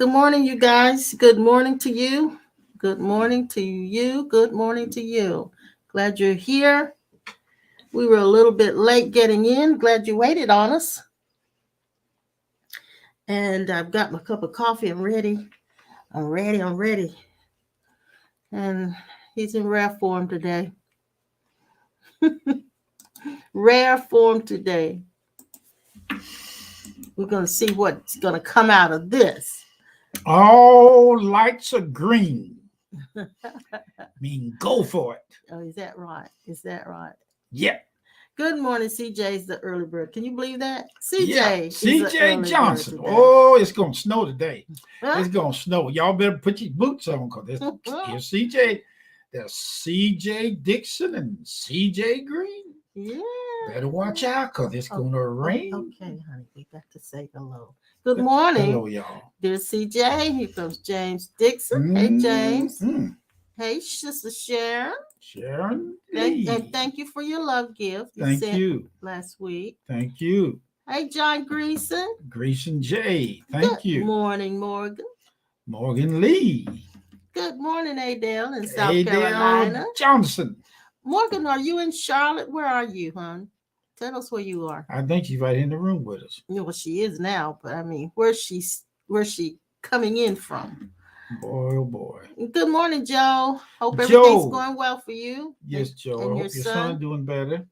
Good morning, you guys. Good morning to you. Good morning to you. Good morning to you. Glad you're here. We were a little bit late getting in. Glad you waited on us. And I've got my cup of coffee. I'm ready. I'm ready. I'm ready. And he's in rare form today. Rare form today. We're going to see what's going to come out of this. All lights are green. Go for it. Oh, is that right? Is that right? Yeah. Good morning, CJ's the early bird. Can you believe that? CJ. Yeah. Is the CJ early Johnson. bird today. Oh, it's going to snow today. Huh? It's going to snow. Y'all better put your boots on because here's CJ. There's CJ Dixon and CJ Green. Yeah. Better watch out because it's going to rain. Okay, honey. We got to say hello. Good morning. Hello, y'all. There's CJ. Here comes James Dixon. Hey, James. Hey, Sister Sharon. Sharon. And thank you for your love gift you Thank sent you. last week. Thank you. Hey, John Greason. Greason J. Thank you. Good morning, Morgan. Morgan Lee. Good morning, Adele in South Carolina. Johnson. Morgan, are you in Charlotte? Where are you, hon? Tell us where you are. I think she's right in the room with us. Well, she is now, but I mean, where's she coming in from? Boy, oh boy. Good morning, Joe. Hope everything's going well for you. Yes, Joe. And I hope your son doing better.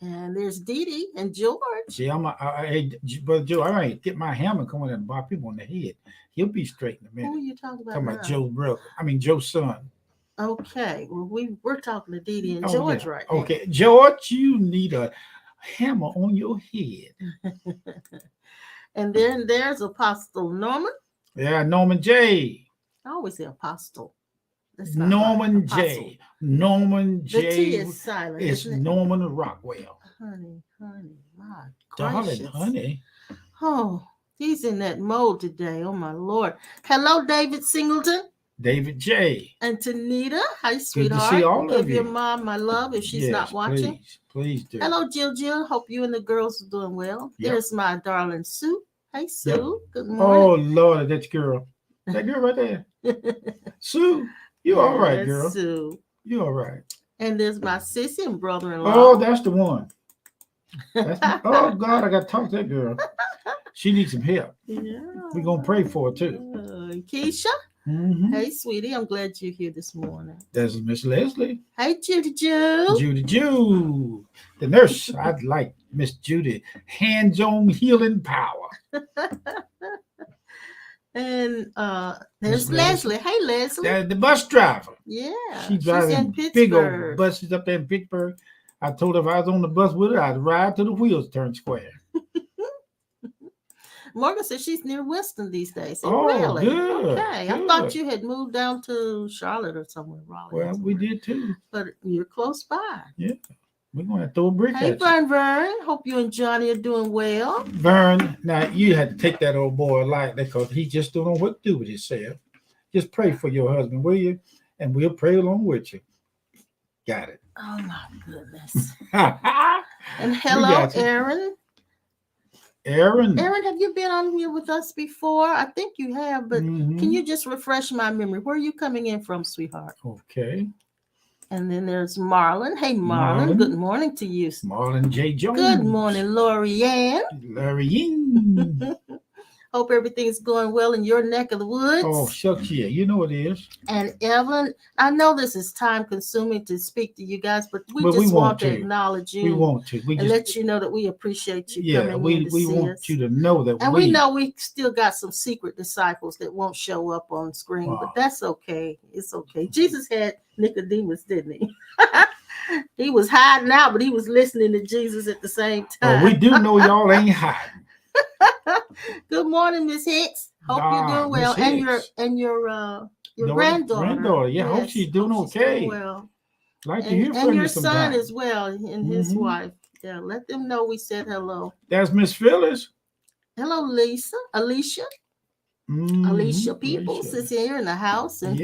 And there's Dee Dee and George. See, Brother Joe, I might get my hammer coming and bop him on the head. He'll be straight in a minute. Who are you talking about? Talking about Joe's brother. Joe's son. Okay. Well, we're talking to Dee Dee and George right now. Okay. George, you need a hammer on your head. And then there's Apostle Norman. Yeah, Norman J. I always say Apostle. Norman J. Norman J. The T is silent. It's Norman Rockwell. Honey, my Darling, gracious. honey. Oh, he's in that mode today. Oh, my Lord. Hello, David Singleton. David J. And Tanita. Hi, sweetheart. Good to see all of Give you. your mom my love if she's not watching. Please do. Hello, Jill. Hope you and the girls are doing well. Yep. There's my darling Sue. Hey, Sue. Yep. Good morning. Oh, Lord, that's girl. That girl right there. Sue, you all right, girl. Sue. You all right. And there's my sissy and brother-in-law. Oh, that's the one. Oh, God, I got to talk to that girl. She needs some help. Yeah. We're going to pray for her, too. Keisha. Mm-hmm. Hey, sweetie. I'm glad you're here this morning. That's Miss Leslie. Hey, Judy Jew. Judy Jew. The nurse. I'd like Miss Judy. Hands-on healing power. And there's Leslie. Hey, Leslie. The bus driver. Yeah. She's driving big old buses up there in Pittsburgh. I told her if I was on the bus with her, I'd ride till the wheels turn square. Morgan says she's near Weston these days. Oh, really? Good. Okay. Good. I thought you had moved down to Charlotte or somewhere. Raleigh. Well, we did too. But you're close by. Yeah. We're going to throw a brick Hey, at you. Vern. Hope you and Johnny are doing well. Vern, now you had to take that old boy lightly because he just don't know what to do with himself. Just pray for your husband, will you? And we'll pray along with you. Got it. Oh, my goodness. And hello, Aaron. Aaron, have you been on here with us before? I think you have, but can you just refresh my memory? Where are you coming in from, sweetheart? Okay. And then there's Marlon. Hey, Marlon. Good morning to you. Marlon J. Jones. Good morning, Lorianne. Lorianne. Hope everything's going well in your neck of the woods. Oh, shucks, yeah. You know it is. And Evelyn, I know this is time consuming to speak to you guys, but we want to acknowledge you. We want to. And let you know that we appreciate you coming in to see us. We want you to know that and we know we still got some secret disciples that won't show up on screen, but that's okay. It's okay. Jesus had Nicodemus, didn't he? He was hiding out, but he was listening to Jesus at the same time. Well, we do know y'all ain't hiding. Good morning, Miss Hicks. Hope you're doing well. And your granddaughter. Granddaughter, yeah. Yes, hope she's doing okay. Well. Like to hear from you. And your son as well, and his wife. Yeah, let them know we said hello. That's Miss Phyllis. Hello, Lisa. Alicia. Alicia Peoples is here in the house. And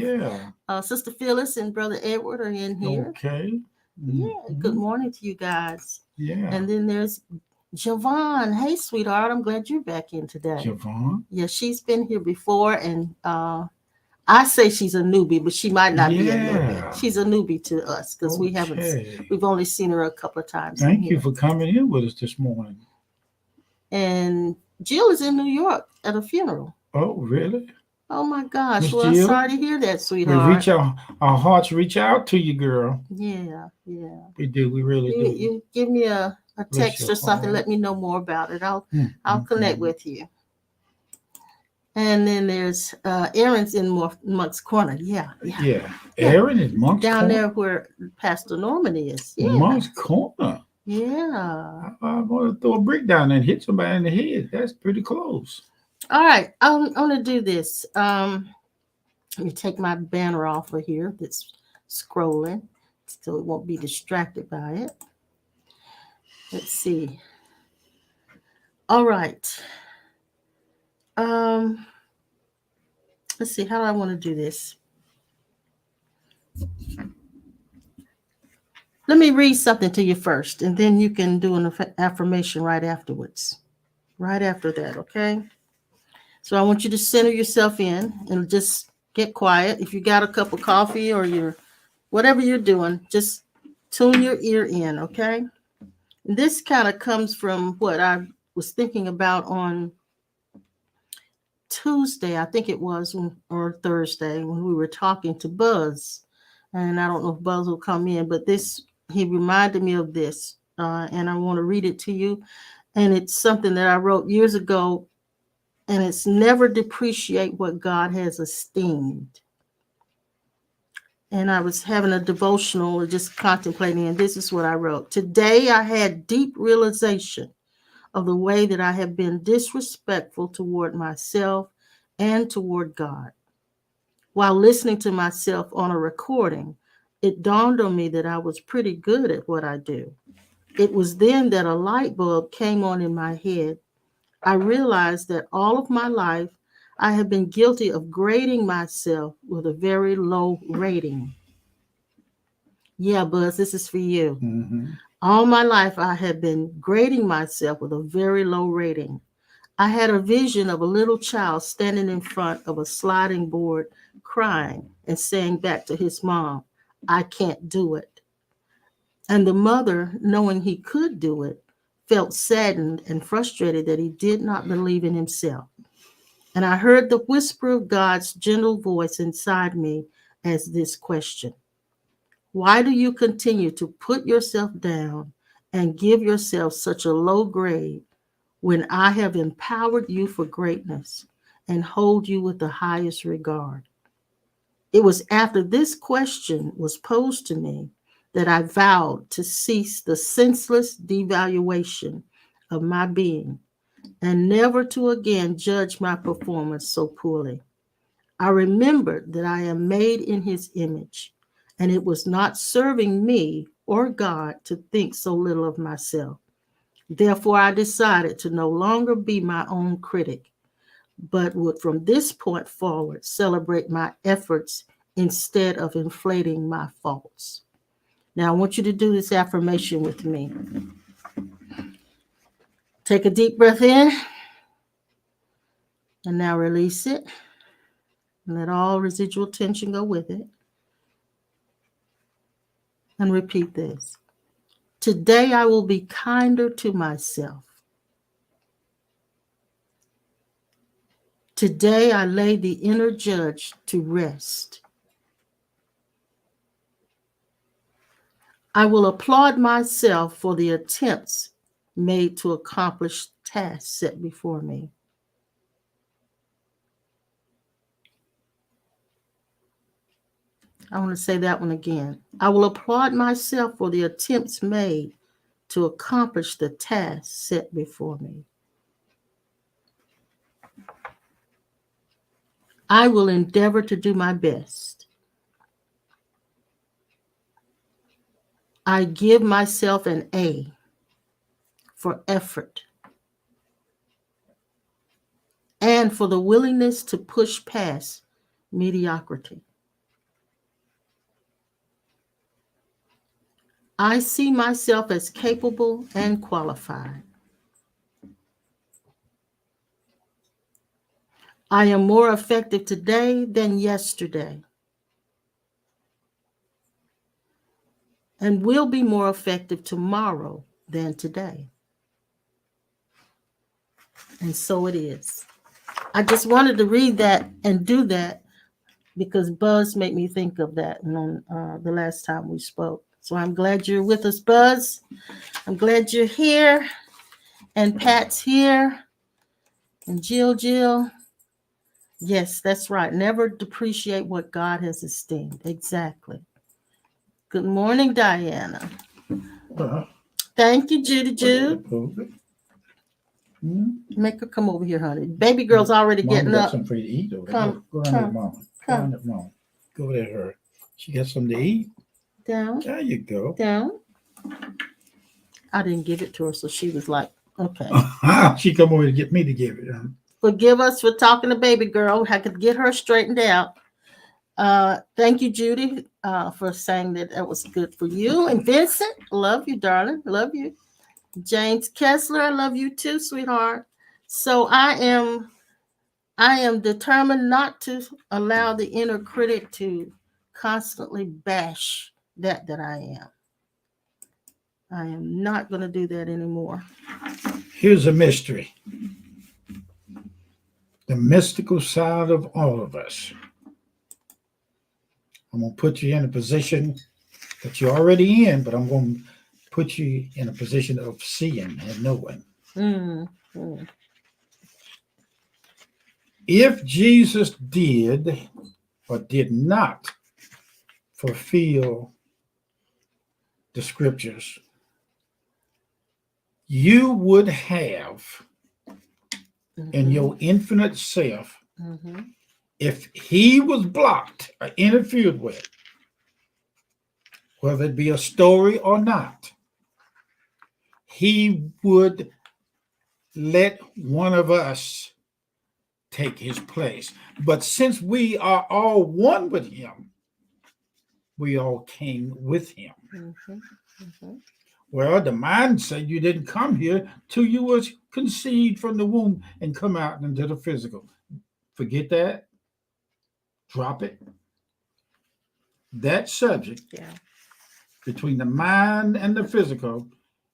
Sister Phyllis and Brother Edward are in here. Okay. Yeah. Good morning to you guys. Yeah. And then there's Javon, hey, sweetheart. I'm glad you're back in today. Javon? Yeah, she's been here before, and I say she's a newbie, but she might not be a newbie. She's a newbie to us because we've only seen her a couple of times. Thank you for coming in with us this morning. And Jill is in New York at a funeral. Oh, really? Oh my gosh. Ms. Well, Jill, sorry to hear that, sweetheart. We reach our hearts reach out to you, girl. Yeah. We do. We really do. You give me a text or something. Let me know more about it. I'll connect with you. And then there's Aaron's in Monk's Corner. Yeah. Aaron is Monk's down Corner? there where Pastor Norman is. Yeah. Monk's Corner. Yeah. I'm going to throw a brick down there and hit somebody in the head. That's pretty close. All right. I'm going to do this. Let me take my banner off of here that's scrolling so it won't be distracted by it. Let's see. All right. Let's see. How do I want to do this? Let me read something to you first, and then you can do an affirmation right afterwards. Right after that, okay? So I want you to center yourself in and just get quiet. If you got a cup of coffee or whatever you're doing, just tune your ear in, okay? And this kind of comes from what I was thinking about on Tuesday, I think it was, or Thursday, when we were talking to Buzz. And I don't know if Buzz will come in, but he reminded me of this, and I want to read it to you. And it's something that I wrote years ago, and it's never depreciate what God has esteemed. And I was having a devotional or just contemplating, and this is what I wrote. Today I had deep realization of the way that I have been disrespectful toward myself and toward God. While listening to myself on a recording, it dawned on me that I was pretty good at what I do. It was then that a light bulb came on in my head. I realized that all of my life, I have been guilty of grading myself with a very low rating. Yeah, Buzz, this is for you. Mm-hmm. All my life, I have been grading myself with a very low rating. I had a vision of a little child standing in front of a sliding board, crying and saying back to his mom, I can't do it. And the mother, knowing he could do it, felt saddened and frustrated that he did not believe in himself. And I heard the whisper of God's gentle voice inside me as this question: why do you continue to put yourself down and give yourself such a low grade when I have empowered you for greatness and hold you with the highest regard? It was after this question was posed to me that I vowed to cease the senseless devaluation of my being and never to again judge my performance so poorly. I remembered that I am made in his image, and it was not serving me or God to think so little of myself. Therefore, I decided to no longer be my own critic, but would from this point forward celebrate my efforts instead of inflating my faults. Now, I want you to do this affirmation with me. Take a deep breath in, and now release it. And let all residual tension go with it. And repeat this. Today, I will be kinder to myself. Today, I lay the inner judge to rest. I will applaud myself for the attempts made to accomplish tasks set before me. I want to say that one again. I will applaud myself for the attempts made to accomplish the tasks set before me. I will endeavor to do my best. I give myself an A for effort and for the willingness to push past mediocrity. I see myself as capable and qualified. I am more effective today than yesterday, and will be more effective tomorrow than today. And so it is. I just wanted to read that and do that because Buzz made me think of that on the last time we spoke. So I'm glad you're with us, Buzz. I'm glad you're here. And Pat's here. And Jill. Yes, that's right. Never depreciate what God has esteemed. Exactly. Good morning, Diana. Thank you, Judy. Make her come over here, honey. Baby girl's already getting up. Something for you to eat over there. Come, go down to Mama. Go there, her. She got something to eat. Down. There you go. Down. I didn't give it to her, so she was like, okay. She come over to get me to give it. Forgive us for talking to baby girl. I could get her straightened out. Thank you, Judy, for saying that was good for you. And Vincent, love you, darling. Love you. James Kessler, I love you too, sweetheart. So I am determined not to allow the inner critic to constantly bash that I am. I am not going to do that anymore. Here's a mystery. The mystical side of all of us. I'm going to put you in a position that you're already in, but I'm going to put you in a position of seeing and knowing. Mm-hmm. If Jesus did or did not fulfill the scriptures, you would have in your infinite self, if he was blocked or interfered with, whether it be a story or not, he would let one of us take his place. But since we are all one with him, we all came with him. Well, the mind said you didn't come here till you was conceived from the womb and come out into the physical. Forget that. Drop it. That subject between the mind and the physical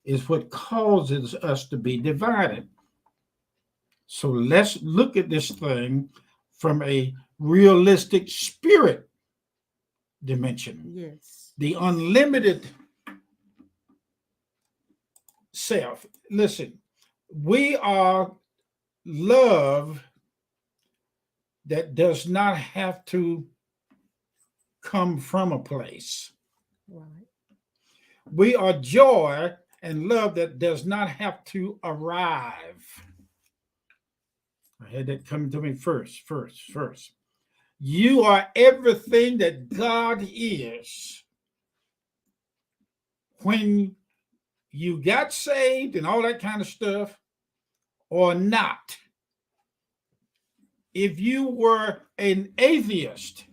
is what causes us to be divided. So let's look at this thing from a realistic spirit dimension. Yes. The unlimited self. Listen, we are love that does not have to come from a place. Right. We are joy and love that does not have to arrive. I had that coming to me first. You are everything that God is. When you got saved and all that kind of stuff, or not. If you were an atheist,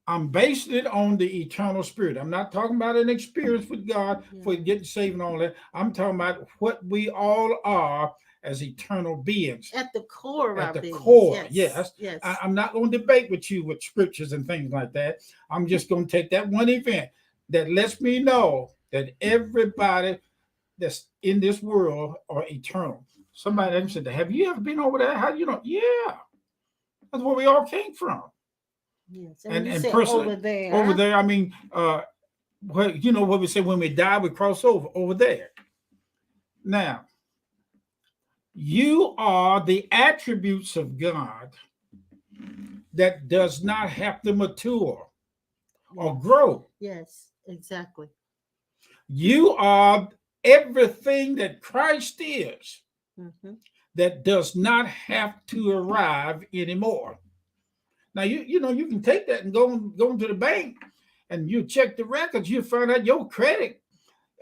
I'm basing it on the eternal spirit. I'm not talking about an experience with God for getting saved and all that. I'm talking about what we all are as eternal beings. At the core of our being. Core, yes. I'm not going to debate with you with scriptures and things like that. I'm just going to take that one event that lets me know that everybody that's in this world are eternal. Somebody said, have you ever been over there? How you know? Yeah. That's where we all came from. Yes. And personally, over there, I mean, you know what we say, when we die, we cross over there. Now, you are the attributes of God that does not have to mature or grow. Yes, exactly. You are everything that Christ is that does not have to arrive anymore. Now, you know, you can take that and go into the bank and you check the records, you find out your credit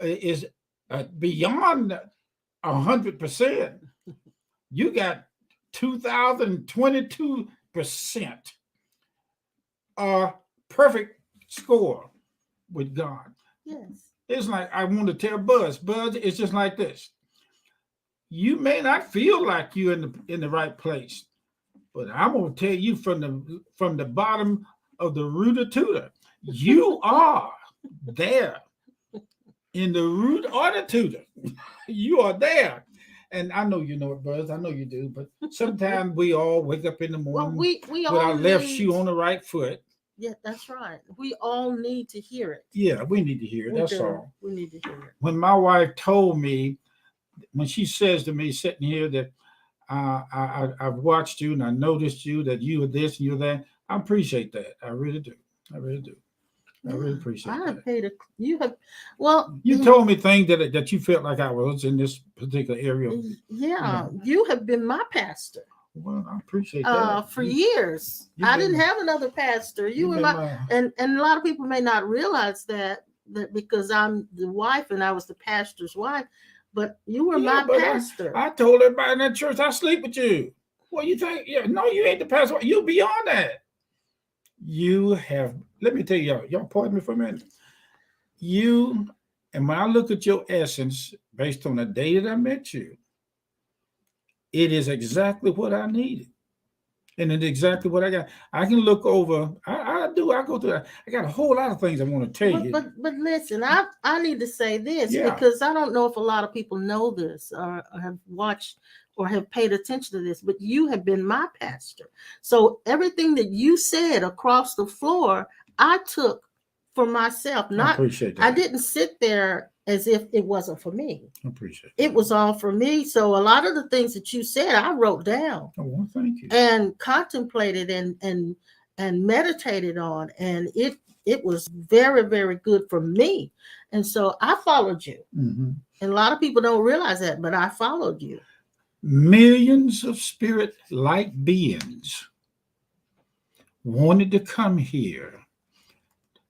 is beyond 100%. You got 2,022% perfect score with God. Yes. It's like, I want to tell Buzz, it's just like this. You may not feel like you're in the right place, But I'm gonna tell you from the bottom of the rooter tutor, you are there in the root or the tutor. You are there. And I know you know it, Buzz. I know you do. But sometimes we all wake up in the morning we with all our left need, shoe on the right foot. Yeah, that's right. We all need to hear it. Yeah, we need to hear it. That's all. We need to hear it. When my wife told me, when she says to me sitting here that I've watched you and I noticed you, that you are this and you're that, I appreciate that. I really do. I really do. I really appreciate that. You told me things that you felt like I was in this particular area. Yeah, you have been my pastor. Well, I appreciate that. For years. I didn't have another pastor. You were and a lot of people may not realize that because I'm the wife and I was the pastor's wife, but you were my pastor. I told everybody in that church I sleep with you. What you think? Yeah, no, you ain't the pastor. You beyond that. You have, let me tell y'all pardon me for a minute. You, and when I look at your essence based on the day that I met you, it is exactly what I needed. And it's exactly what I got. I can look over. I go through that. I got a whole lot of things I want to tell you. But listen, I need to say this because I don't know if a lot of people know this or have watched or have paid attention to this, but you have been my pastor. So everything that you said across the floor, I took for myself. I appreciate that. I didn't sit there as if it wasn't for me. I appreciate it. It was all for me. So a lot of the things that you said, I wrote down. Oh, well, thank you. And contemplated and meditated on. And it was very, very good for me. And so I followed you. Mm-hmm. And a lot of people don't realize that, but I followed you. Millions of spirit-like beings wanted to come here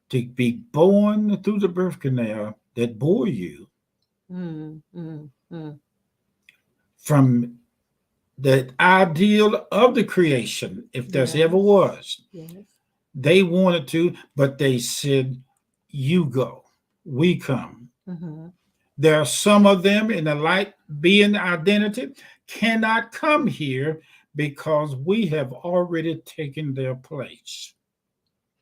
to be born through the birth canal that bore you from the ideal of the creation, if there's ever was. Yes. They wanted to, but they said, you go, we come. Mm-hmm. There are some of them in the light being identity cannot come here because we have already taken their place.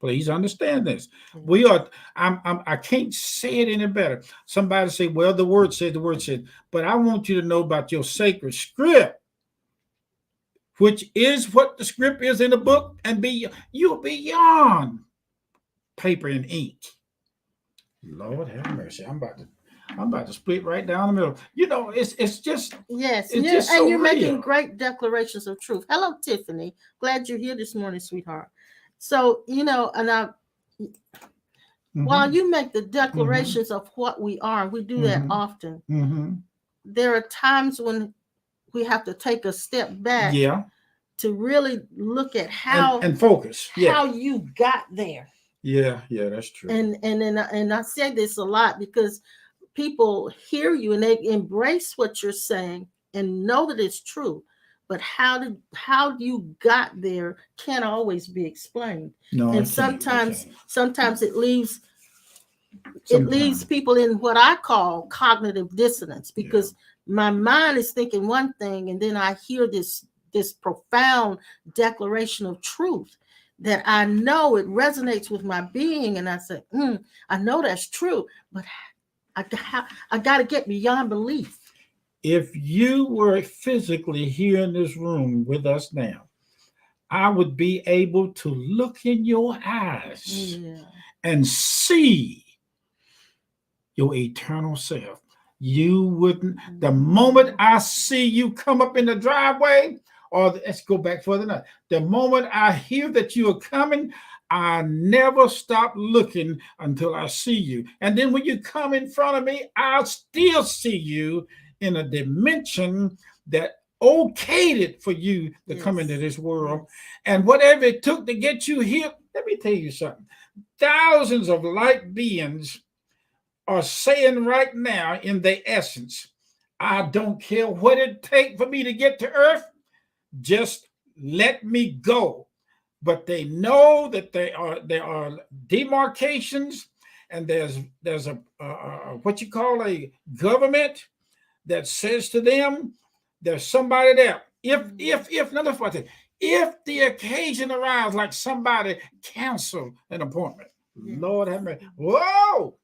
Please understand this. We are, I can't say it any better. Somebody say, well, the word said, but I want you to know about your sacred script, which is what the script is in the book, and you're beyond paper and ink. Lord have mercy. I'm about to split right down the middle. You know, it's just yes. It's just so you're real. Making great declarations of truth. Hello, Tiffany. Glad you're here this morning, sweetheart. So, and while you make the declarations of what we are, we do that often. Mm-hmm. There are times when we have to take a step back to really look at how and focus how you got there. Yeah, that's true. And I say this a lot because people hear you and they embrace what you're saying and know that it's true. But how you got there can't always be explained. No, and sometimes it leaves people in what I call cognitive dissonance because my mind is thinking one thing and then I hear this profound declaration of truth that I know it resonates with my being, and I say, I know that's true, but I got to get beyond belief. If you were physically here in this room with us now, I would be able to look in your eyes and see your eternal self. You wouldn't, the moment I see you come up in the driveway, or let's go back further now, the moment I hear that you are coming, I never stop looking until I see you. And then when you come in front of me, I'll still see you in a dimension that okayed it for you to come into this world. And whatever it took to get you here, let me tell you something. Thousands of light beings are saying right now in their essence, I don't care what it takes for me to get to earth, just let me go. But they know that there are demarcations, and there's a what you call a government that says to them, there's somebody there. If If the occasion arrives, like somebody cancel an appointment, Lord have mercy. Whoa!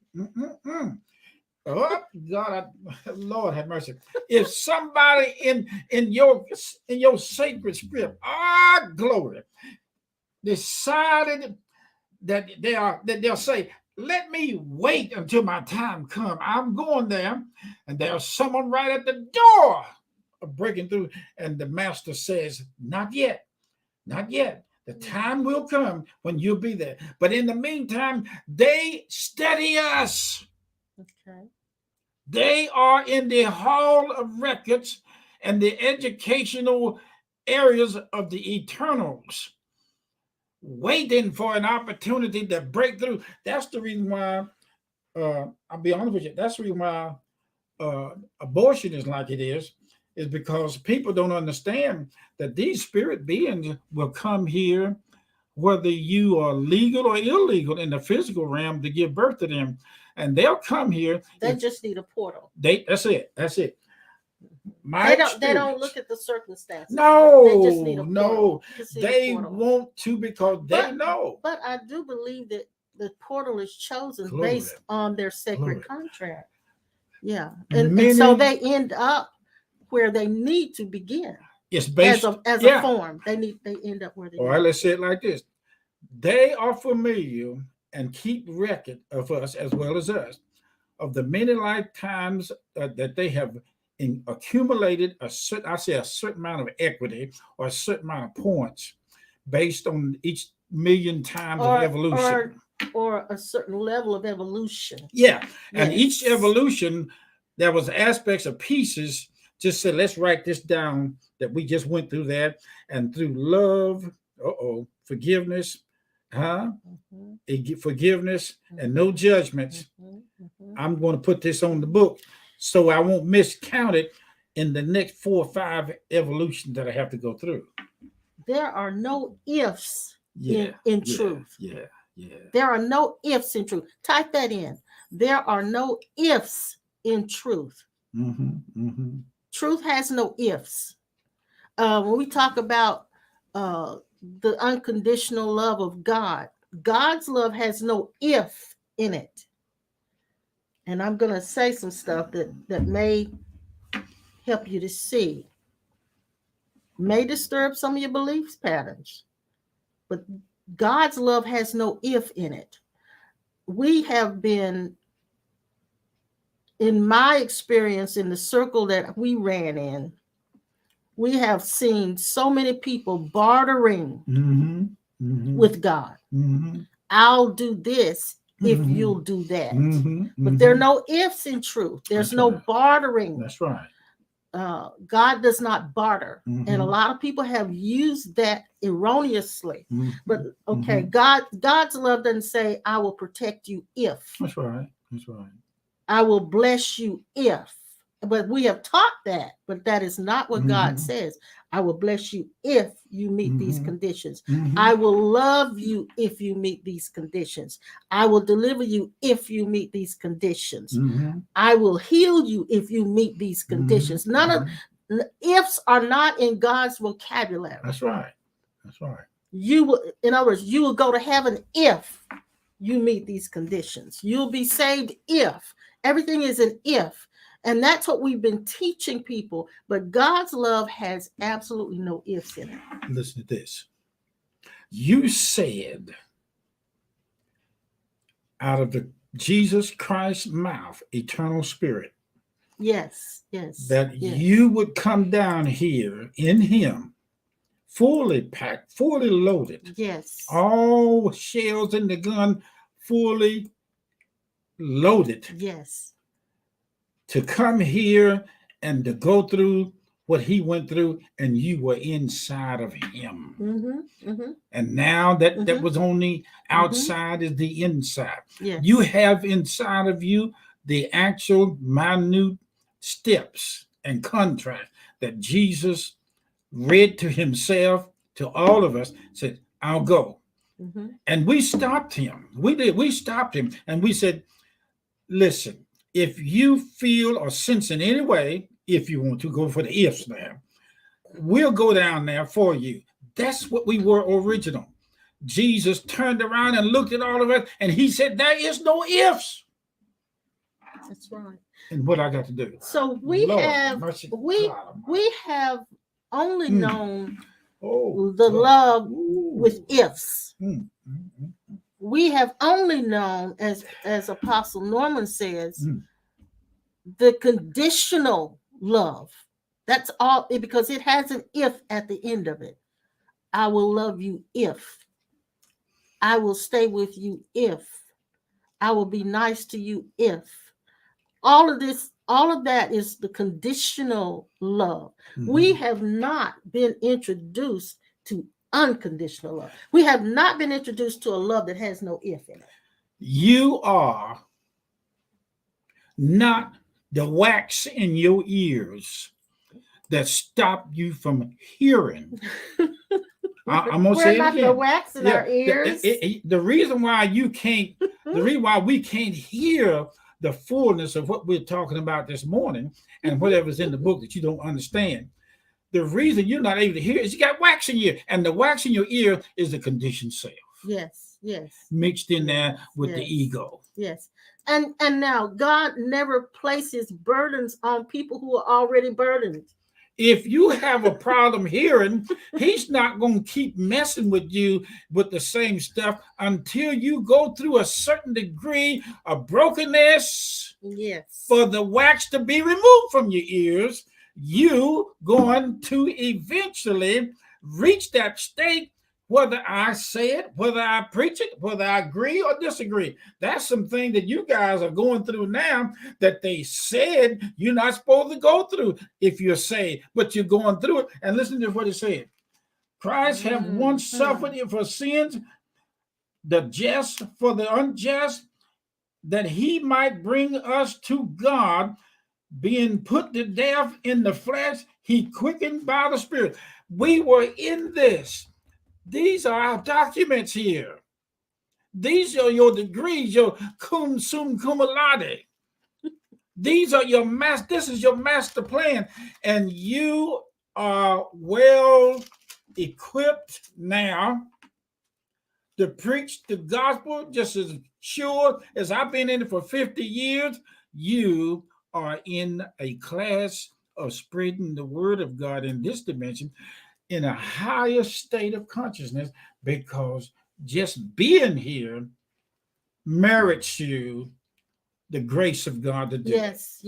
Oh God, Lord have mercy. If somebody in your sacred script, glory, decided that they'll say, let me wait until my time comes. I'm going there, and there's someone right at the door of breaking through, and the master says, not yet, not yet. The time will come when you'll be there. But in the meantime, they study us. Okay. They are in the hall of records and the educational areas of the eternals, waiting for an opportunity to break through. That's the reason why, I'll be honest with you, that's the reason why abortion is like it is because people don't understand that these spirit beings will come here, whether you are legal or illegal in the physical realm, to give birth to them. And they'll come here. They just need a portal. That's it. They don't look at the circumstances. No, they just need a portal. They want to because they know. But I do believe that the portal is chosen based on their sacred contract. Yeah, and so they end up where they need to begin. It's based as a form. They end up where they. All right, let's say it like this: they are familiar and keep record of us as well as us, of the many lifetimes that they have accumulated a certain amount of equity or a certain amount of points based on each million times of evolution. Or a certain level of evolution. Yeah. And each evolution, there was aspects of pieces, just said, let's write this down, that we just went through that. And through love, forgiveness, forgiveness and no judgments, I'm going to put this on the book so I won't miscount it in the next 4 or 5 evolutions that I have to go through. There are no ifs in truth. Yeah. There are no ifs in truth. Type that in. There are no ifs in truth. Truth has no ifs. When we talk about the unconditional love of God, God's love has no if in it. And I'm going to say some stuff that may help you to see. May disturb some of your beliefs patterns. But God's love has no if in it. We have been, in my experience, in the circle that we ran in, we have seen so many people bartering with God. I'll do this if you'll do that. But there are no ifs in truth. There's no bartering. That's right. God does not barter. And a lot of people have used that erroneously. But God's love doesn't say, I will protect you if. That's right. I will bless you if. But we have taught that, but that is not what God says. I will bless you if you meet these conditions. I will love you if you meet these conditions. I will deliver you if you meet these conditions. I will heal you if you meet these conditions. None of ifs are not in God's vocabulary. That's right. You will, in other words, you will go to heaven if you meet these conditions. You'll be saved if. Everything is an if. And that's what we've been teaching people. But God's love has absolutely no ifs in it. Listen to this. You said out of the Jesus Christ's mouth, eternal spirit. Yes. That you would come down here in him, fully packed, fully loaded. Yes. All shells in the gun, fully loaded. Yes. To come here and to go through what he went through, and you were inside of him. And now that was only outside is the inside. Yes. You have inside of you the actual minute steps and contracts that Jesus read to himself, to all of us, said, I'll go. And we stopped him. We stopped him and we said, listen, if you feel or sense in any way, if you want to go for the ifs now, we'll go down there for you. That's what we were original. Jesus turned around and looked at all of us, and he said, there is no ifs. That's right. And what I got to do? So we have only known the love with ifs. We have only known, as Apostle Norman says, the conditional love. That's all, because it has an if at the end of it. I will love you if. I will stay with you if. I will be nice to you if. All of that is the conditional love. We have not been introduced to unconditional love. We have not been introduced to a love that has no if in it. You are not the wax in your ears that stop you from hearing. I'm gonna say it again. We're not the wax in our ears. The reason why we can't hear the fullness of what we're talking about this morning and whatever's in the book that you don't understand. The reason you're not able to hear is you got wax in your ear, and the wax in your ear is the conditioned self. Yes. Mixed in there with the ego. Yes. And now God never places burdens on people who are already burdened. If you have a problem hearing, he's not going to keep messing with you with the same stuff until you go through a certain degree of brokenness. Yes. For the wax to be removed from your ears, you going to eventually reach that state, whether I say it, whether I preach it, whether I agree or disagree. That's something that you guys are going through now that they said you're not supposed to go through if you're saved, but you're going through it. And listen to what it said. Christ have once suffered for sins, the just for the unjust, that he might bring us to God, being put to death in the flesh, he quickened by the Spirit. We were in this. These are our documents here. These are your degrees, your cum laude. These are your this is your master plan. And you are well equipped now to preach the gospel just as sure as I've been in it for 50 years. You are in a class of spreading the word of God in this dimension in a higher state of consciousness, because just being here merits you the grace of God to do yes.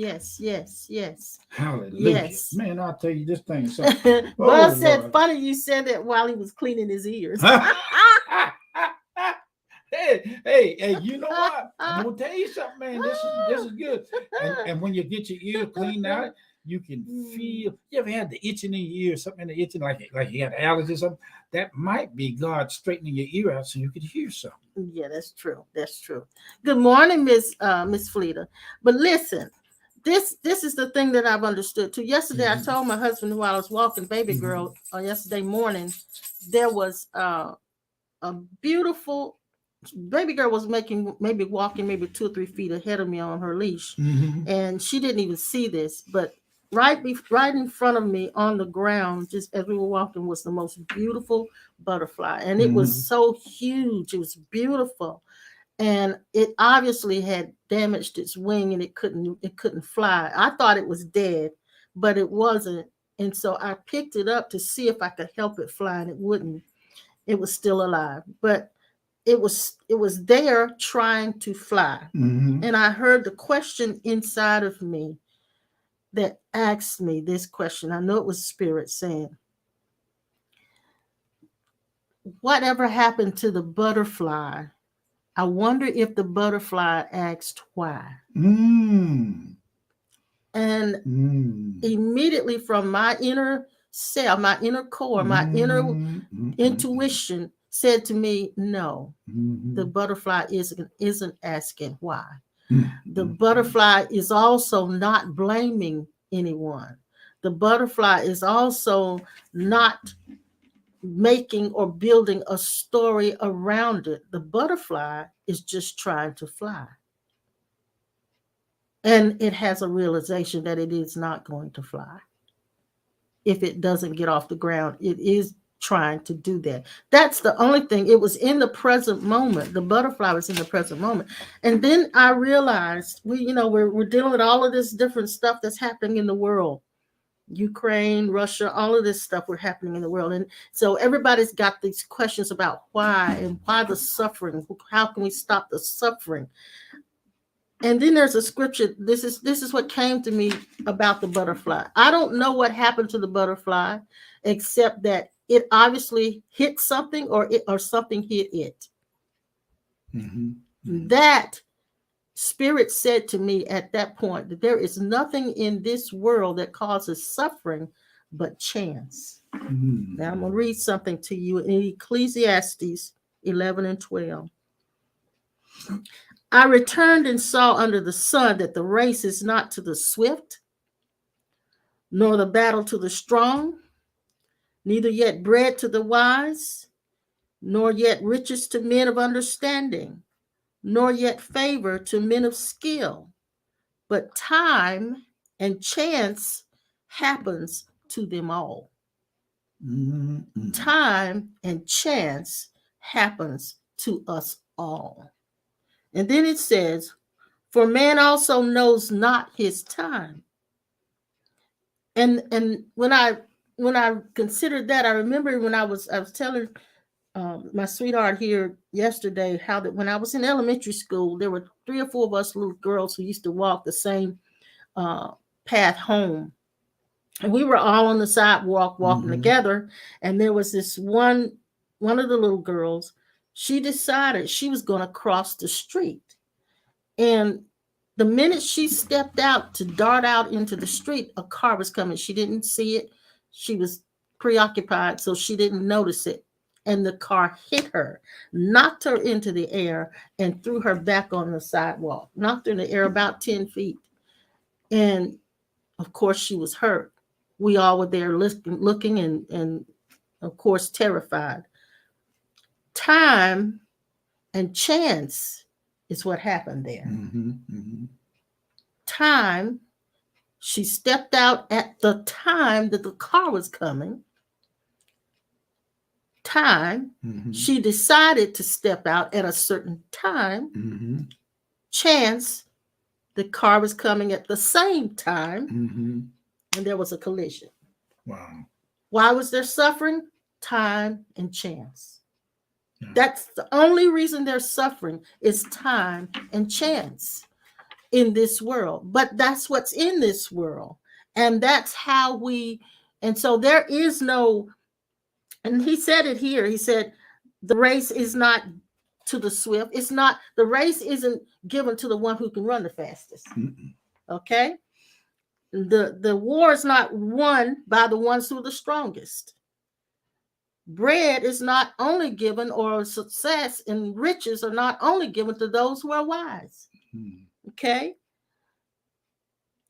Hallelujah. Yes. Man, I'll tell you this thing. So, Buzz said, Lord. Funny you said that while he was cleaning his ears. Hey, you know what? I'm gonna tell you something, man. This is good. And when you get your ear cleaned out, you can feel. You ever had the itching in your ear, something in the itching, like you had allergies or something? That might be God straightening your ear out so you could hear something. Yeah, that's true. Good morning, Miss Fleeta. But listen, this is the thing that I've understood too. Yesterday, I told my husband while I was walking baby girl yesterday morning, there was a beautiful baby girl was walking maybe 2 or 3 feet ahead of me on her leash, and she didn't even see this, but right in front of me on the ground, just as we were walking, was the most beautiful butterfly, and it was so huge. It was beautiful, and it obviously had damaged its wing, and it couldn't fly. I thought it was dead, but it wasn't, and so I picked it up to see if I could help it fly, and it wouldn't. It was still alive, but it was there trying to fly. And I heard the question inside of me that asked me this question. I know it was Spirit saying, whatever happened to the butterfly? I wonder if the butterfly asked why. And immediately from my inner self, my inner core, my inner intuition said to me, no, the butterfly isn't asking why. The butterfly is also not blaming anyone. The butterfly is also not making or building a story around it. The butterfly is just trying to fly. And it has a realization that it is not going to fly. If it doesn't get off the ground, it is trying to do that. That's the only thing. It was in the present moment. The butterfly was in the present moment. And then I realized we're dealing with all of this different stuff that's happening in the world. Ukraine, Russia, all of this stuff were happening in the world. And so everybody's got these questions about why and why the suffering. How can we stop the suffering? And then there's a scripture. This is what came to me about the butterfly. I don't know what happened to the butterfly, except that it obviously hit something or something hit it. Mm-hmm. Mm-hmm. That Spirit said to me at that point that there is nothing in this world that causes suffering but chance. Mm-hmm. Now I'm going to read something to you in Ecclesiastes 11 and 12. I returned and saw under the sun that the race is not to the swift, nor the battle to the strong, neither yet bread to the wise, nor yet riches to men of understanding, nor yet favor to men of skill, but time and chance happens to them all. Mm-hmm. Time and chance happens to us all. And then it says, for man also knows not his time. And when I considered that, I remember when I was telling my sweetheart here yesterday how that when I was in elementary school, there were 3 or 4 of us little girls who used to walk the same path home. And we were all on the sidewalk walking mm-hmm. together. And there was this one of the little girls, she decided she was going to cross the street. And the minute she stepped out to dart out into the street, a car was coming. She didn't see it. She was preoccupied, so she didn't notice it. And the car hit her, knocked her into the air, and threw her back on the sidewalk, knocked her in the air about 10 feet. And, of course, she was hurt. We all were there looking and, of course, terrified. Time and chance is what happened there. Mm-hmm, mm-hmm. Time, she stepped out at the time that the car was coming. Time, mm-hmm. she decided to step out at a certain time. Mm-hmm. Chance, the car was coming at the same time, mm-hmm. and there was a collision. Wow. Why was there suffering? Time and chance. Yeah. That's the only reason there's suffering is time and chance in this world. But that's what's in this world. And that's how and so there is no, and he said it here, he said, the race is not to the swift. The race isn't given to the one who can run the fastest. Mm-mm. Okay? The war is not won by the ones who are the strongest. Bread is not only given, or success and riches are not only given to those who are wise. Okay?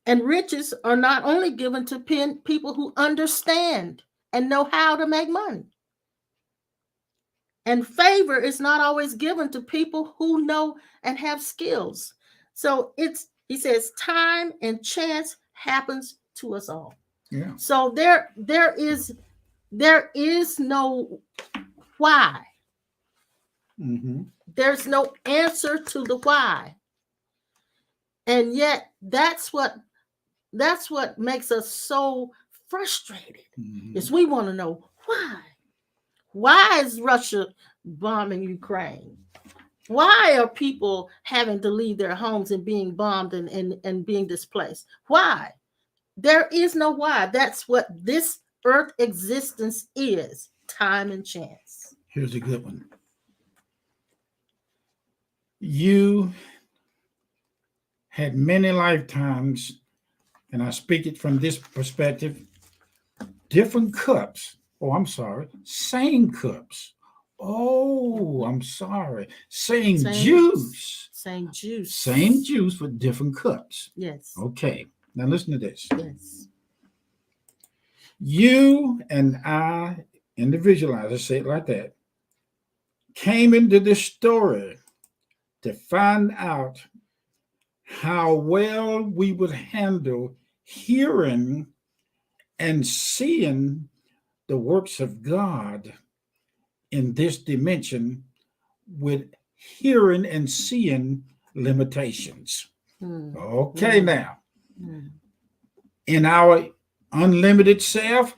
And riches are not only given to people who understand and know how to make money. And favor is not always given to people who know and have skills. So he says, time and chance happens to us all. Yeah. So there is no why. Mm-hmm. There's no answer to the why. And yet that's what makes us so frustrated. Mm-hmm. Is we want to know why. Why is Russia bombing Ukraine? Why are people having to leave their homes and being bombed and being displaced? Why? There is no why. That's what this earth existence is, time and chance. Here's a good one. You had many lifetimes, and I speak it from this perspective, different cups. Oh, I'm sorry. Same cups. Oh, I'm sorry. Same juice. Same juice. Same juice with different cups. Yes. Okay. Now listen to this. Yes. You and I, individualize, I say it like that, came into this story to find out how well we would handle hearing and seeing the works of God in this dimension with hearing and seeing limitations. Okay, now, in our unlimited self,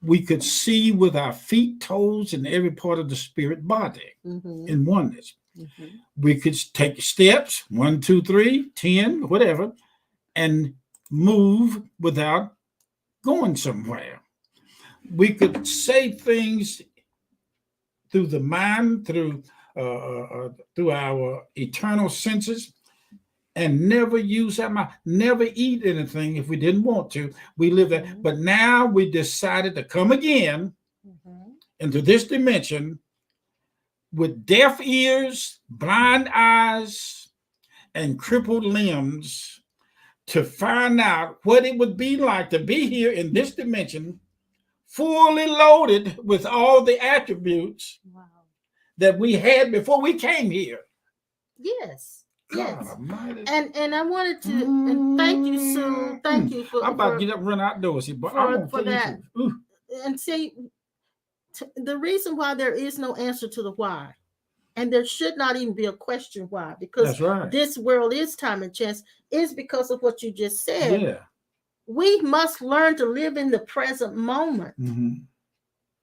we could see with our feet, toes, and every part of the spirit body in oneness. We could take steps, 1, 2, 3, 10, whatever, and move without going somewhere. We could say things through the mind, through our eternal senses, and never use our mouth, never eat anything if we didn't want to. We live that. But now we decided to come again into this dimension with deaf ears, blind eyes, and crippled limbs to find out what it would be like to be here in this dimension, fully loaded with all the attributes that we had before we came here. Yes. God yes. Almighty. And I wanted to and thank you, Sue. Thank you for. I'm about to get up and run outdoors, but I won't for that. And see, the reason why there is no answer to the why, and there should not even be a question why, because this world is time and chance, is because of what you just said. Yeah. We must learn to live in the present moment. And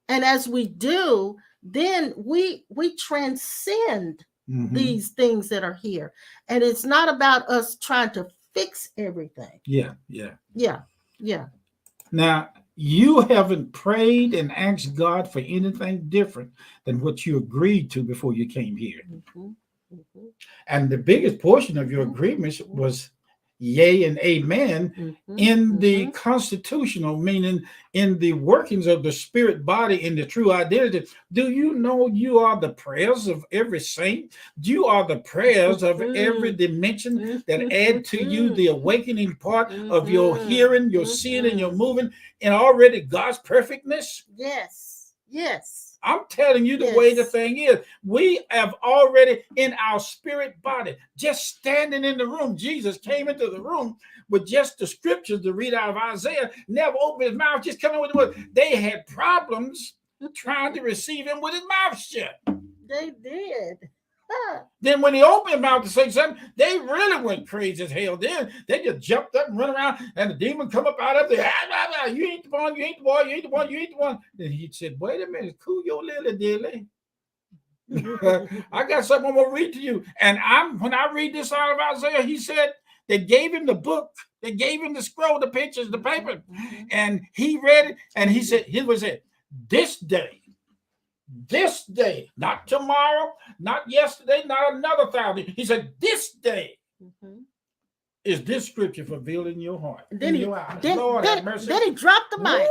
as we do, then we transcend these things that are here. And it's not about us trying to fix everything. Yeah. Now, you haven't prayed and asked God for anything different than what you agreed to before you came here. And the biggest portion of your agreements was yea and amen in the constitutional, meaning in the workings of the spirit body, in the true identity. Do you know you are the prayers of every saint? You are the prayers of every dimension that add to you the awakening part of your hearing, your seeing, and your moving, and already God's perfectness? Yes. I'm telling you the way the thing is. We have already in our spirit body, just standing in the room. Jesus came into the room with just the scriptures to read out of Isaiah, never opened his mouth, just coming with the word. They had problems trying to receive him with his mouth shut. They did. Then when he opened his mouth to say something, they really went crazy as hell. Then they just jumped up and run around, and the demon come up out of there. You ain't the one, you ain't the boy, you ain't the one, you ain't the one. Then he said, wait a minute, cool your lily dilly. I got something I'm gonna read to you. And when I read this out of Isaiah, he said they gave him the book, they gave him the scroll, the pictures, the paper, and he read it, and he said, here was it. This day, not tomorrow, not yesterday, not another 1,000. He said, this day is this scripture fulfilled in your heart. Then he dropped the mic.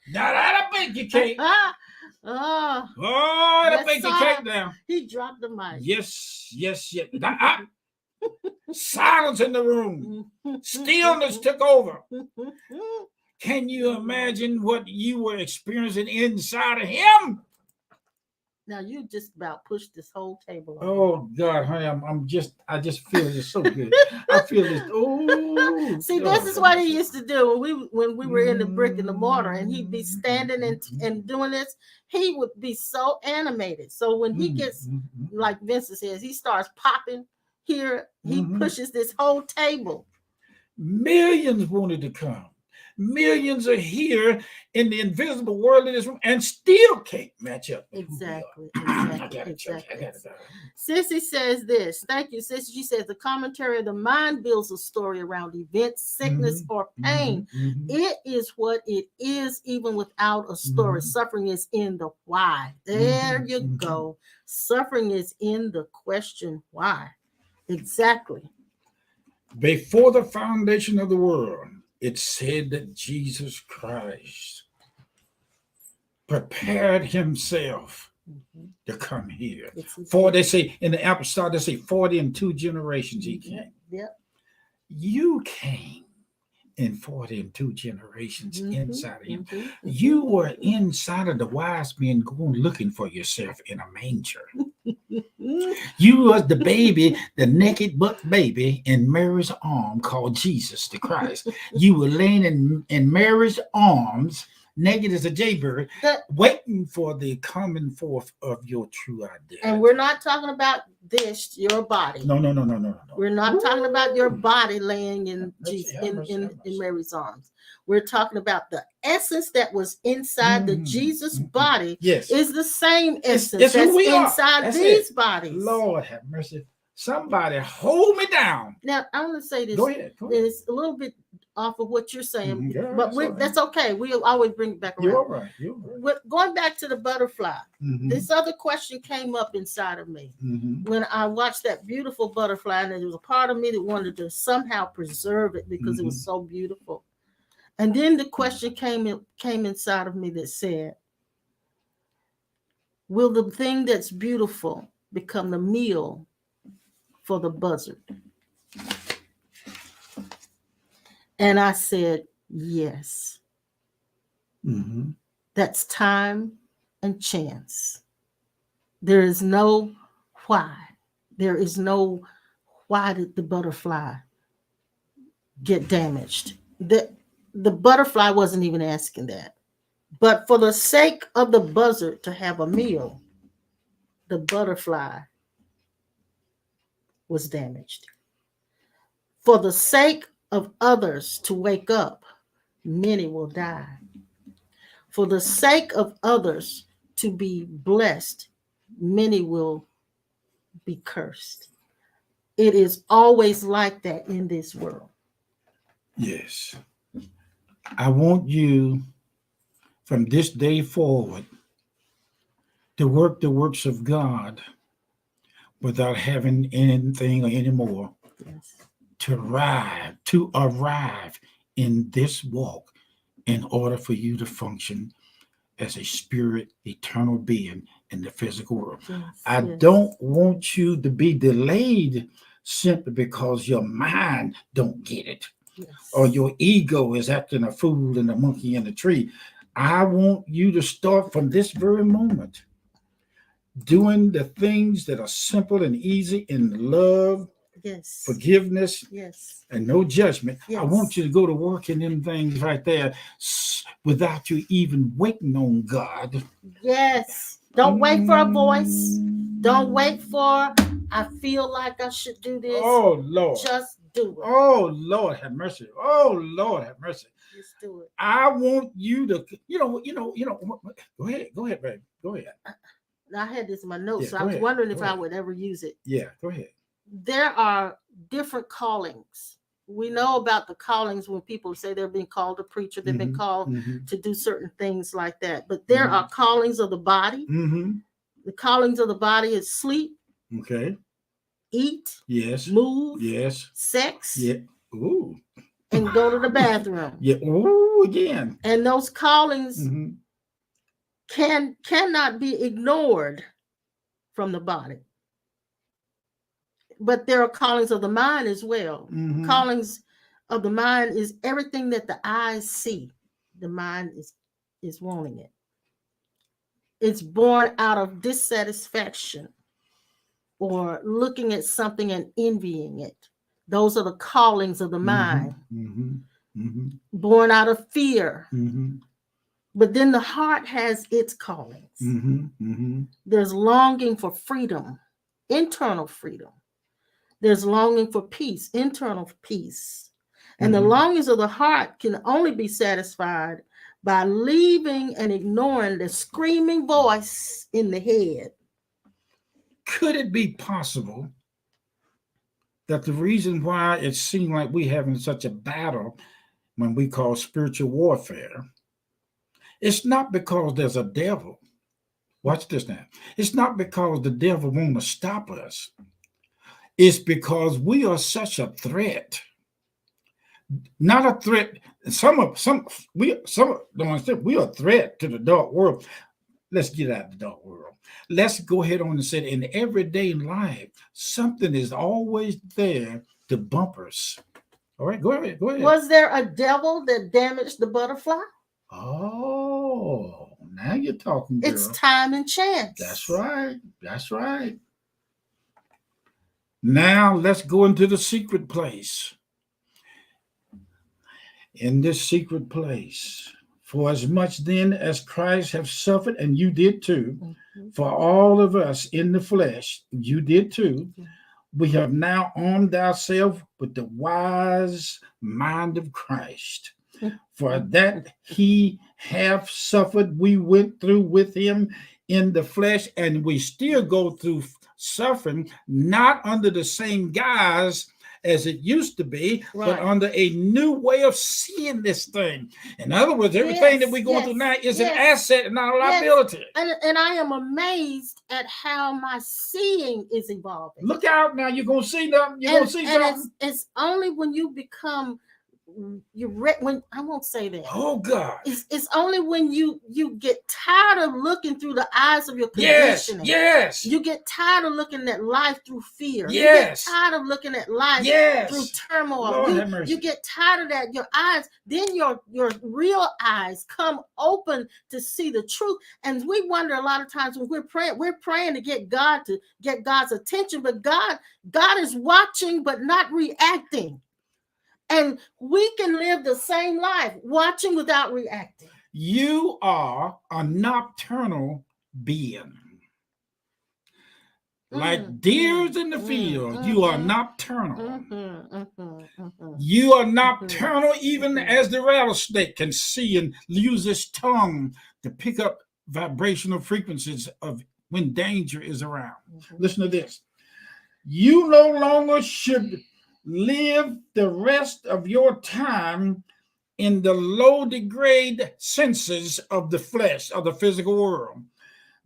Now that'll bake your cake. That'll bake your cake now. He dropped the mic. Yes. Silence in the room. Stillness took over. Can you imagine what you were experiencing inside of him? Now you just about pushed this whole table on. Oh God, honey, I just feel this so good. I feel this. Oh, see, this is what he used to do when we were in the brick and the mortar, and he'd be standing and doing this. He would be so animated. So when he gets, like Vincent says, he starts popping here. He pushes this whole table. Millions wanted to come. Millions are here in the invisible world in this room and still can't match up. Exactly. I got it. Sissy says this. Thank you, Sissy. She says the commentary of the mind builds a story around events, sickness, or pain. It is what it is, even without a story. Suffering is in the why. There you go. Suffering is in the question why. Exactly. Before the foundation of the world, it said that Jesus Christ prepared himself to come here. For they say in the apostolic, they say 40 and 2 generations he came. You came in 40 and 2 generations inside of him. You were inside of the wise men going looking for yourself in a manger. You was the baby, the naked butt baby in Mary's arm called Jesus the Christ. You were laying in Mary's arms, naked as a jaybird, waiting for the coming forth of your true identity. And we're not talking about this, your body. No. We're not talking about your body laying in Jesus, in Mary's arms. We're talking about the essence that was inside the Jesus body. Yes. Is the same essence it's that's inside these bodies. Lord have mercy. Somebody hold me down. Now, I want to say this. Go ahead. It's a little bit off of what you're saying, but that's right. Okay. We'll always bring it back around. You're right. Going back to the butterfly, this other question came up inside of me when I watched that beautiful butterfly, and there was a part of me that wanted to somehow preserve it because it was so beautiful. And then the question came inside of me that said, will the thing that's beautiful become the meal for the buzzard? And I said, yes. That's time and chance. There is no why. There is no why did the butterfly get damaged. The butterfly wasn't even asking that. But for the sake of the buzzard to have a meal, the butterfly was damaged. For the sake of others to wake up, many will die. For the sake of others to be blessed, many will be cursed. It is always like that in this world. Yes. I want you from this day forward to work the works of God without having anything or any more. Yes. To arrive in this walk in order for you to function as a spirit, eternal being in the physical world. Yes. I don't want you to be delayed simply because your mind don't get it. Yes. Or your ego is acting a fool and a monkey in a tree. I want you to start from this very moment doing the things that are simple and easy in love, yes, forgiveness, yes, and no judgment. Yes. I want you to go to work in them things right there without you even waiting on God. Yes. Don't wait for a voice. Don't wait for, I feel like I should do this. Oh, Lord. Just do it. Oh, Lord, have mercy. Oh, Lord, have mercy. Just do it. I want you to, go ahead, baby. Go ahead. I had this in my notes, so I go was ahead. wondering if Go I ahead. would ever use it. Yeah, go ahead. There are different callings. We know about the callings when people say they're being called a preacher, they've been called to do certain things like that. But there are callings of the body. The callings of the body is sleep. Okay. Eat. Yes. Move. Yes. Sex. Yeah. Ooh. And go to the bathroom. Yeah. Ooh, again. And those callings cannot be ignored from the body. But there are callings of the mind as well. Callings of the mind is everything that the eyes see. The mind is wanting it. It's born out of dissatisfaction or looking at something and envying it. Those are the callings of the mind. Born out of fear. But then the heart has its callings. There's longing for freedom, internal freedom. There's longing for peace, internal peace. And the longings of the heart can only be satisfied by leaving and ignoring the screaming voice in the head. Could it be possible that the reason why it seemed like we're having such a battle when we call spiritual warfare, it's not because there's a devil. Watch this now. It's not because the devil wants to stop us. It's because we are such a threat. Not a threat. We don't understand. We are a threat to the dark world. Let's get out of the dark world. Let's go ahead on and say that in everyday life, something is always there to bump us. All right, go ahead. Was there a devil that damaged the butterfly? Oh, Now you're talking, girl. It's time and chance. That's right. That's right. Now let's go into the secret place. In this secret place, for as much then as Christ have suffered, and you did too, for all of us in the flesh, you did too, we have now armed ourselves with the wise mind of Christ. For that he have suffered, we went through with him in the flesh, and we still go through suffering, not under the same guise as it used to be, but under a new way of seeing this thing. In other words, everything that we're going through now is an asset and not a liability. And I am amazed at how my seeing is evolving. Look out now, you're going to see them. You're going to see something. It's only when you become, when I won't say that. Oh God! It's only when you get tired of looking through the eyes of your conditioning. Yes. You get tired of looking at life through fear. Yes. You get tired of looking at life through turmoil. You get tired of that. Your eyes, then your real eyes come open to see the truth. And we wonder a lot of times when we're praying to get God's attention, but God is watching but not reacting. And we can live the same life, watching without reacting. You are a nocturnal being. Like deers in the field, you are nocturnal. You are nocturnal even as the rattlesnake can see and use its tongue to pick up vibrational frequencies of when danger is around. Listen to this. You no longer should live the rest of your time in the low degrade senses of the flesh, of the physical world.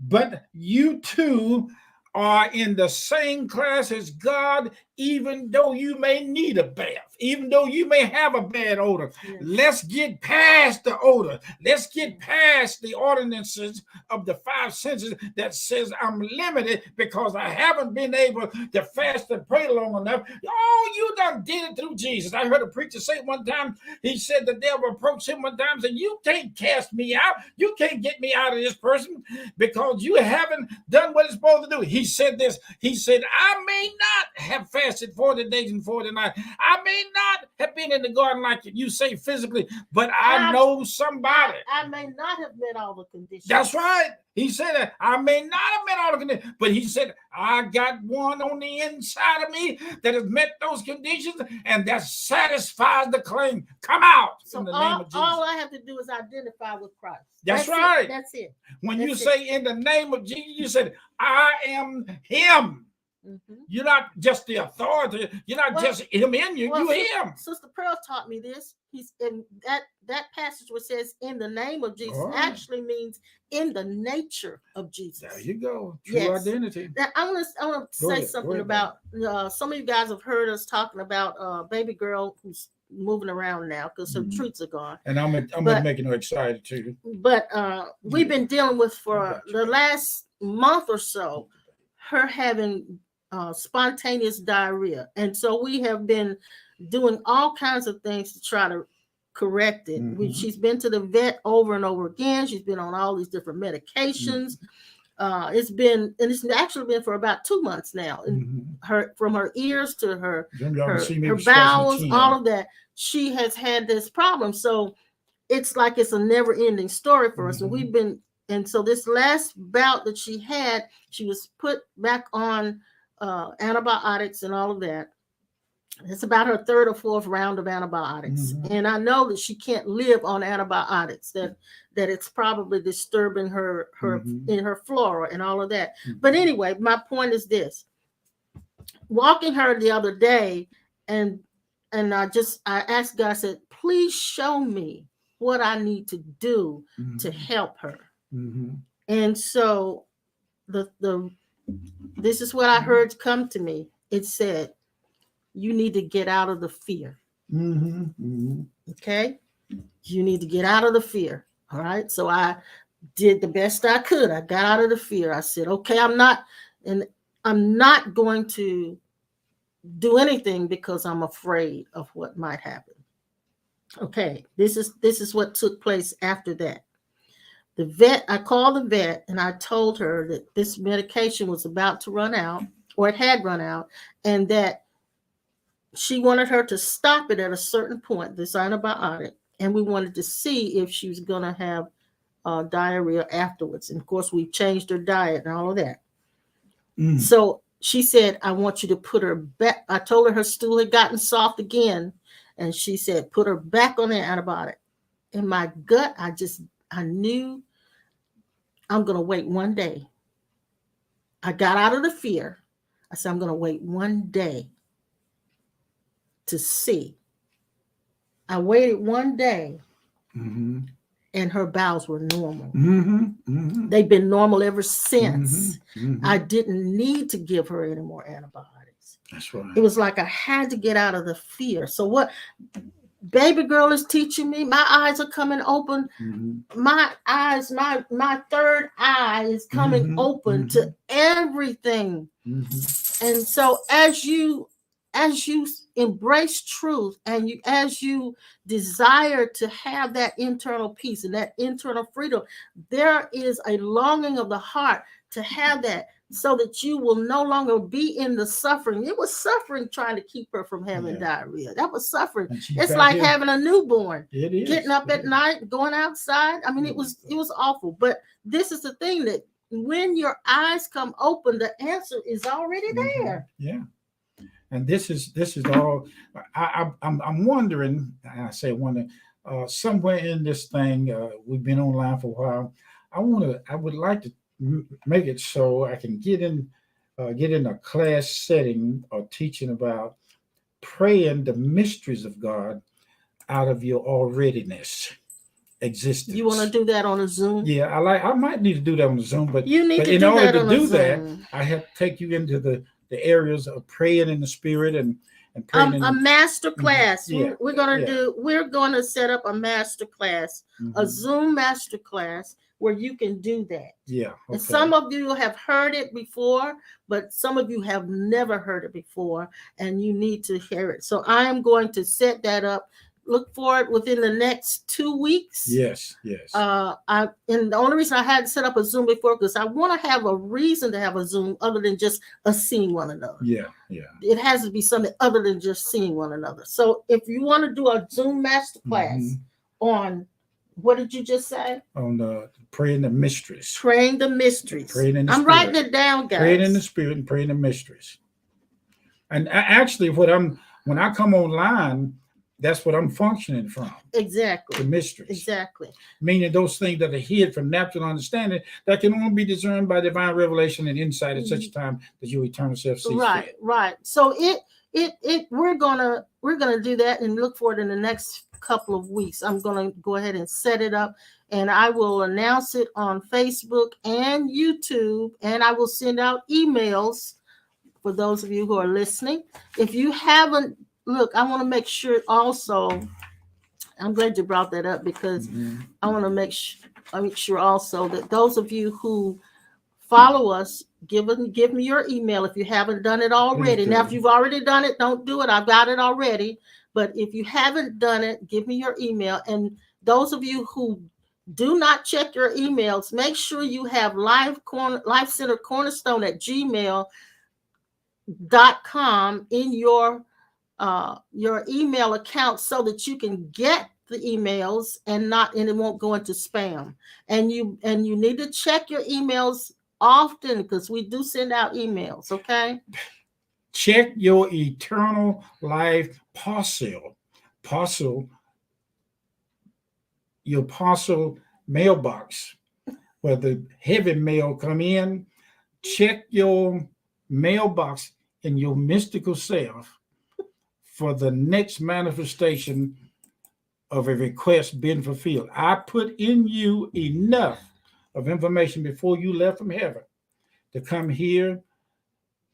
But you too are in the same class as God, even though you may need a bath, even though you may have a bad odor. Yes. Let's get past the odor. Let's get past the ordinances of the five senses that says I'm limited because I haven't been able to fast and pray long enough. Oh, you done did it through Jesus. I heard a preacher say one time, he said the devil approached him one time and said, you can't cast me out. You can't get me out of this person because you haven't done what it's supposed to do. He said this. He said, I may not have fasted 40 days and 40 nights. I may not have been in the garden like you say physically, but I know somebody. I may not have met all the conditions. That's right. He said that I may not have met all the conditions, but he said, I got one on the inside of me that has met those conditions and that satisfies the claim. Come out in the name of Jesus. All I have to do is identify with Christ. That's right. That's it. When you say in the name of Jesus, you said, I am him. You're not just the authority. You're not just him in you. You're him. Sister Pearl taught me this. He's in that passage where it says in the name of Jesus actually means in the nature of Jesus. There you go. True identity. Now, I want to say something about some of you guys have heard us talking about a baby girl who's moving around now because her treats are gone. And I'm making her excited too. But we've been dealing with for the last month or so her having spontaneous diarrhea. And so we have been doing all kinds of things to try to correct it. She's been to the vet over and over again. She's been on all these different medications. It's actually been for about 2 months now. From her ears to her bowels, all of that, she has had this problem. So it's like it's a never-ending story for us. And so this last bout that she had, she was put back on antibiotics and all of that. It's about her third or fourth round of antibiotics. And I know that she can't live on antibiotics, that it's probably disturbing her in her flora and all of that. But anyway, my point is this. Walking her the other day, and I asked God, I said, please show me what I need to do to help her. And so this is what I heard come to me. It said, you need to get out of the fear. Okay? You need to get out of the fear. All right. So I did the best I could. I got out of the fear. I said, okay, I'm not going to do anything because I'm afraid of what might happen. Okay. This is what took place after that. The vet, I called the vet and I told her that this medication was about to run out, or it had run out, and that she wanted her to stop it at a certain point, this antibiotic, and we wanted to see if she was going to have diarrhea afterwards. And of course, we changed her diet and all of that. So she said, I want you to put her back. I told her stool had gotten soft again. And she said, put her back on the antibiotic. In my gut, I knew I'm going to wait one day. I got out of the fear. I said, I'm going to wait one day to see. I waited one day, and her bowels were normal. They've been normal ever since. I didn't need to give her any more antibiotics. That's right. It was like I had to get out of the fear. So what baby girl is teaching me, my eyes are coming open. My eyes, my third eye is coming open to everything. And so as you embrace truth, and as you desire to have that internal peace and that internal freedom, there is a longing of the heart to have that, so that you will no longer be in the suffering. It was suffering trying to keep her from having diarrhea. That was suffering. It's like having a newborn. It is. Getting up at night, going outside. I mean, it was awful. But this is the thing, that when your eyes come open, the answer is already there. Yeah. And this is all. I'm wondering. I say wondering. Somewhere in this thing, we've been online for a while. I would like to make it so I can get in a class setting or teaching about praying the mysteries of God out of your alreadiness existence. You want to do that on a Zoom? Yeah, I might need to do that on a Zoom, but in order to do that, I have to take you into the areas of praying in the spirit and praying a master class. We're going to set up a master class, a Zoom master class, where you can do that. Yeah. Okay. And some of you have heard it before, but some of you have never heard it before, and you need to hear it. So I am going to set that up. Look for it within the next 2 weeks. Yes. And the only reason I hadn't set up a Zoom before, because I want to have a reason to have a Zoom other than just us seeing one another. Yeah. It has to be something other than just seeing one another. So if you want to do a Zoom master class on, what did you just say? On praying the mysteries. Praying the mysteries. I'm writing it down, guys. Praying in the spirit and praying the mysteries. And actually, when I come online, that's what I'm functioning from. Exactly. The mysteries. Exactly. Meaning those things that are hid from natural understanding that can only be discerned by divine revelation and insight at such a time that your eternal self sees fit. Right. So we're gonna do that and look for it in the next couple of weeks. I'm gonna go ahead and set it up, and I will announce it on Facebook and YouTube, and I will send out emails for those of you who are listening. If you haven't, look, I want to make sure also, I'm glad you brought that up, because I want to make sure also that those of you who follow us, give me your email if you haven't done it already. Now, if you've already done it, don't do it. I've got it already. But if you haven't done it, give me your email. And those of you who do not check your emails, make sure you have Life Center Cornerstone at gmail.com in your email account, so that you can get the emails and it won't go into spam. And you need to check your emails often, because we do send out emails. Okay. Check your eternal life parcel, your parcel mailbox, where the heavy mail come in. Check your mailbox in your mystical self for the next manifestation of a request being fulfilled. I put in you enough of information before you left from heaven to come here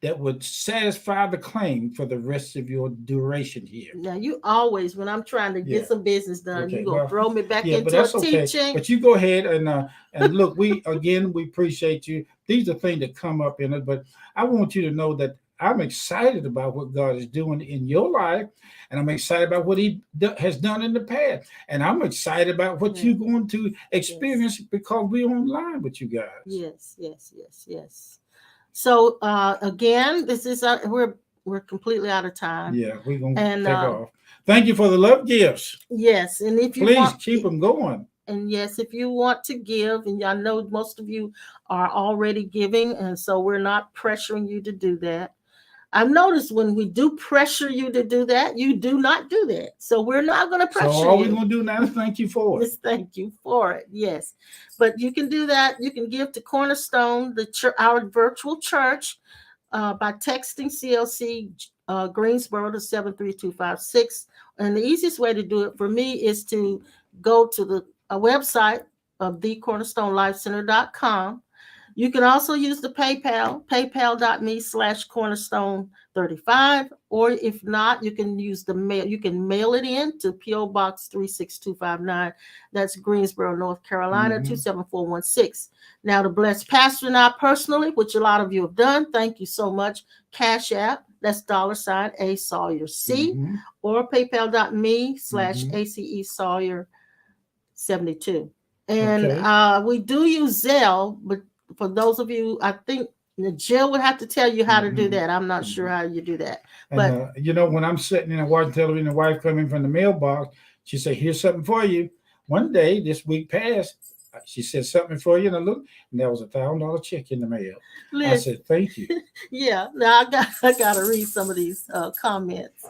that would satisfy the claim for the rest of your duration here. Now, you always, when I'm trying to get some business done, you're going to throw me back into a teaching. But you go ahead and look, we appreciate you. These are things that come up in it, but I want you to know that I'm excited about what God is doing in your life, and I'm excited about what He has done in the past, and I'm excited about what you're going to experience because we're online with you guys. Yes. So again, this is we're completely out of time. Yeah, we're gonna take off. Thank you for the love gifts. Yes, and if you please keep them going. And yes, if you want to give, and I know most of you are already giving, and so we're not pressuring you to do that. I've noticed when we do pressure you to do that, you do not do that. So we're not going to pressure you. So all we're going to do now is thank you for it. Just thank you for it. Yes. But you can do that. You can give to Cornerstone, our virtual church, by texting CLC Greensboro to 73256. And the easiest way to do it for me is to go to the website of thecornerstonelifecenter.com. You can also use the paypal.me/cornerstone35, or if not, you can use the mail. You can mail it in to P.O. Box 36259. That's Greensboro, North Carolina, 27416. Now, to bless Pastor and I personally, which a lot of you have done, thank you so much. Cash App, that's $A Sawyer C, or paypal.me/ACE Sawyer 72. And we do use Zelle, but for those of you, I think Jill would have to tell you how to do that. I'm not sure how you do that. But when I'm sitting in and watching television, the wife coming from the mailbox, she said, "Here's something for you." One day, this week past, she said something for you, and I looked, and there was $1,000 check in the mail. I said, "Thank you." Yeah, now I got to read some of these comments.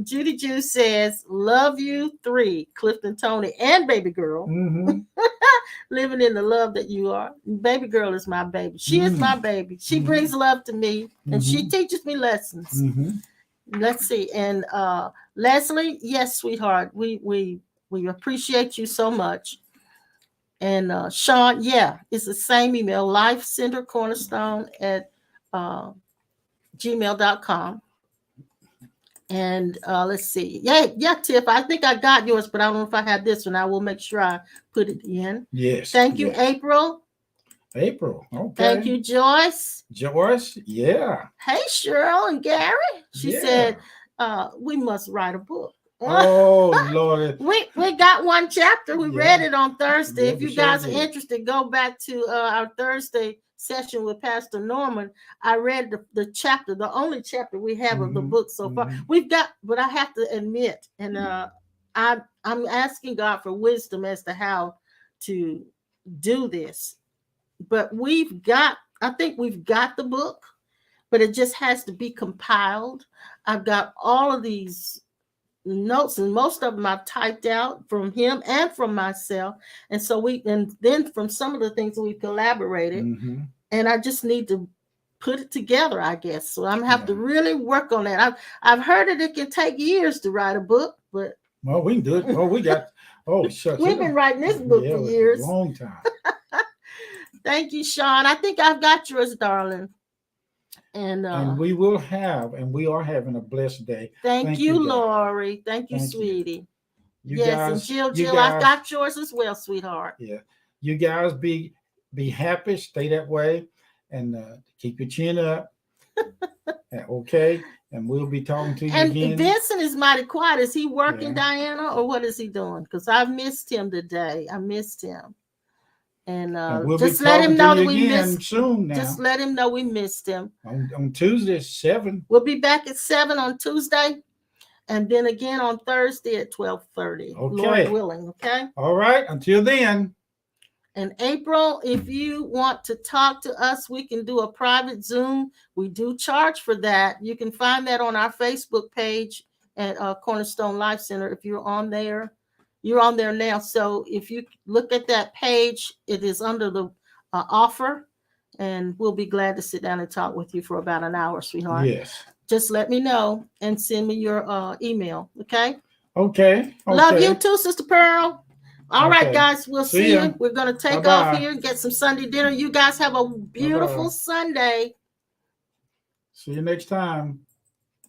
Judy Jew says, "Love you 3, Clifton Toni and baby girl." Living in the love that you are. Baby girl is my baby. She is my baby. She brings love to me, and she teaches me lessons. Let's see. And Leslie, yes, sweetheart, we appreciate you so much. And Sean, it's the same email, lifecentercornerstone@gmail.com. And let's see. Yeah, Tiff, I think I got yours, but I don't know if I have this one. I will make sure I put it in. Yes. Thank you, April. April, okay. Thank you, Joyce. Yeah. Hey, Cheryl and Gary. She said, we must write a book. Oh, Lord. We got one chapter. We read it on Thursday. If you guys are interested, go back to our Thursday session with Pastor Norman. I read the chapter, the only chapter we have of the book so far. We've got, but I have to admit, and I'm asking God for wisdom as to how to do this. But I think we've got the book, but it just has to be compiled. I've got all of these notes, and most of them I've typed out from him and from myself, and so and then from some of the things that we collaborated, and I just need to put it together, I guess. So I'm have to really work on that. I've heard that it can take years to write a book, but we can do it. Shucks, we've been writing this book for years, a long time. Thank you, Sean. I think I've got yours, darling. And we will have, and we are having a blessed day. Thank you, Lori. Thank you, sweetie. And Jill, I've got yours as well, sweetheart. Yeah. You guys be happy, stay that way, and keep your chin up. Okay. And we'll be talking to you again. And Vincent is mighty quiet. Is he working, Diana, or what is he doing? Because I've missed him today. I missed him. And we'll just let him know that we missed soon now. Just let him know we missed him. On Tuesday at 7. We'll be back at 7 on Tuesday, and then again on Thursday at 12:30. Okay. Lord willing, okay? All right. Until then. And April, if you want to talk to us, we can do a private Zoom. We do charge for that. You can find that on our Facebook page at Cornerstone Life Center. If you're on there. You're on there now. So if you look at that page, it is under the offer, and we'll be glad to sit down and talk with you for about an hour, sweetheart. Yes. Just let me know and send me your email. Okay. Okay. Love you too, Sister Pearl. All right, guys. We'll see you. We're going to take off here and get some Sunday dinner. You guys have a beautiful Sunday. See you next time.